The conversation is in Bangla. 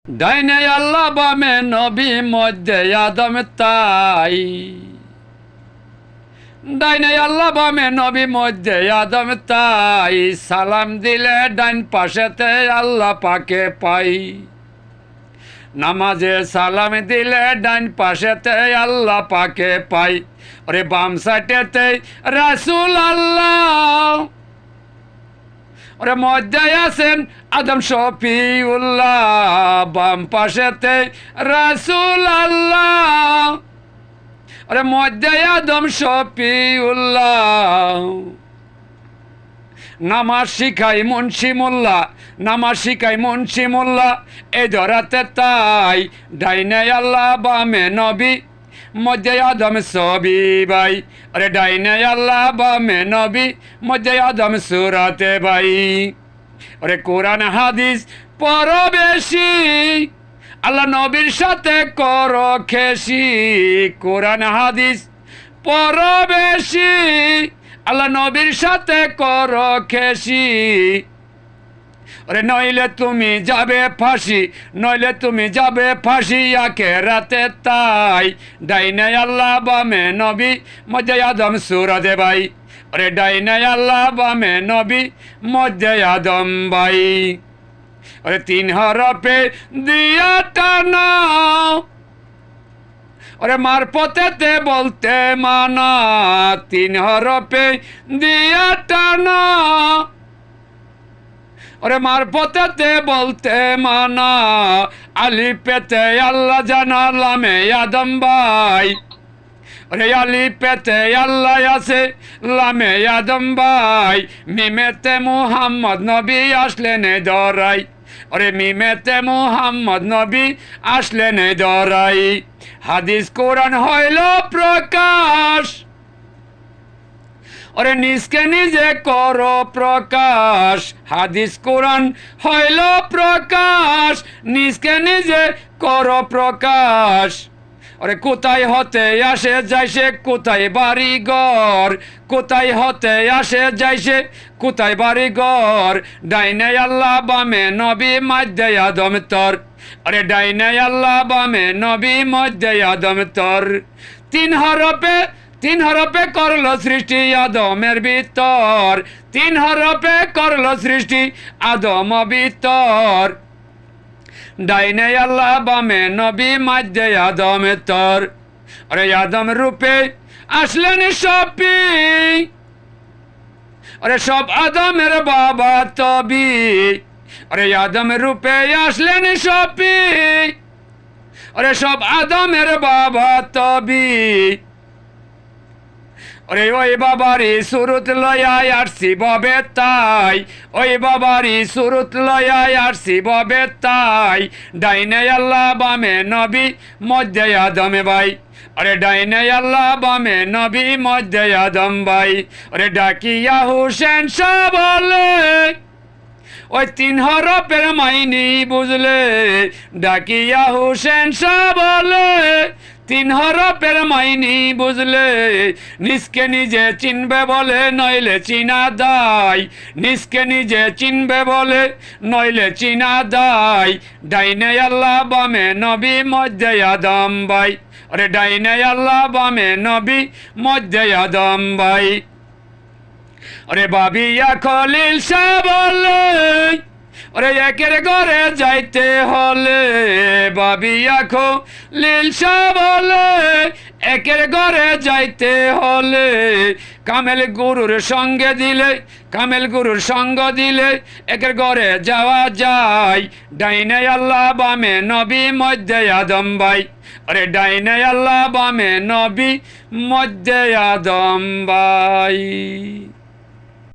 ডাইনে আল্লাহ বামে নবী মধ্যে আদম তাই। ডাইনে আল্লাহ বামে নবী মধ্যে আদম তাই। সালাম দিলে ডাইন পাশেতে আল্লাহ পাকে পাই। নামাজে সালাম দিলে ডাইন পাশেতে আল্লাহ পাকে পাই। ওরে বাম সাইটেতে রাসূল আল্লাহ, ওরে মধ্যে আছেন আদম শফিউল্লাহ। বাম পাশেতে রাসূল আল্লাহ, ওরে মধ্যে আদম শফিউল্লাহ। নামাজ শিখাই মুন্সি মোল্লা, নামাজ শিখাই মুন্সি মোল্লা। এই ধরাতে তাই ডাইনে আল্লাহ বামে নবী মধ্যে আদম ছবি ভাই। আরে ডাইনে আল্লাহ বামে নবী মধ্যে আদম সুরাতে ভাই। ওরে কোরআন হাদিস পড়ো বেশি, আল্লাহ নবীর সাথে করো খেসি। কোরআন হাদিস পড়ো বেশি, আল্লাহ নবীর সাথে করো খেসি। ওরে নইলে তুমি যাবে ফাঁসি, নইলে তুমি যাবে ফাঁসি আখেরাতে তাই। ডাইনে আল্লাহ বামে নবী মধ্যে আদম সুরাতে ভাই। ওরে ডাইনে আল্লাহ বামে নবী মধ্যে আদম ভাই। ওরে তিন হরফে দিয়া টানা, ওরে মারফতেতে বলতে মানা। তিন হরফে দিয়া টানা, ওরে মারফতেতে বলতে মানা। আলিফেতে আল্লাহ জানা লামে আদম ভাই। ওরে আলিফেতে আল্লাহ আছে লামে আদম ভাই। মিমেতে মুহাম্মদ নবী আসলেন ধরাই। ওরে মিমেতে মুহাম্মদ নবী আসলেন ধরাই। হাদিস কোরআন হইল প্রকাশ, ওরে নিজকে নিজে করো প্রকাশ। হাদিস কোরআন হইল প্রকাশ, নিজকে নিজে করো প্রকাশ। ওরে কোথায় হতে আসে যাইছে কোথায় বাড়ি ঘর, কোথায় হতে আসে যাইছে কোথায় বাড়ি ঘর। ডাইনে আল্লাহ বামে নবী মধ্যে আদম তর। আরে ডাইনে আল্লাহ বামে নবী মধ্যে আদম তর। তিন হরফে করলো সৃষ্টি আদমের ভিতর। তিন হরফে করলো সৃষ্টি আদম ভিতর। ডাইনে আল্লাহ বামে নবী মধ্যে আদম তর। আরে আদম রূপে আসলেন শফি, আরে সব আদমের বাবা তবি। আরে আদম রূপে আসলেন শফি, আরে সব আদমের বাবা তবি। ওরে ওই বাবারি সুরত লয়ায় আসছি ববে তাই। ওই বাবারি সুরত লয়ায় আসছি ববে তাই। ডাইনে আল্লাহ বামে নবী মধ্যে আদম ভাই। আরে ডাইনে আল্লাহ বামে নবী মধ্যে আদম ভাই। ওরে ডাকিয়া হুসেন শাহ বলে, ওই তিন হরফের মাইনি বুঝলে। ডাকিয়া হুসেন শাহ বলে, তিন হরফের মাইনি বুঝলে। নিজকে নিজে চিনবে বলে নইলে চিনা দায়। নিজকে নিজে চিনবে বলে নইলে চিনা দায়। ডাইনে আল্লাহ বামে নবী মধ্যে আদম ভাই। আরে ডাইনে আল্লাহ বামে নবী মধ্যে আদম ভাই। ওরে বাবিয়া খলিল শাহ বলে, ওরে একের ঘরে যাইতে হলে। বাবিয়া খলিল শাহ বলে, একের ঘরে যাইতে হলে। কামেল গুরুর সঙ্গে দিলে, কামেল গুরুর সঙ্গ দিলে একের ঘরে যাওয়া যায়। ডাইনে আল্লাহ বামে নবী মধ্যে আদম ভাই। আরে ডাইনে আল্লাহ বামে নবী মধ্যে আদম ভাই।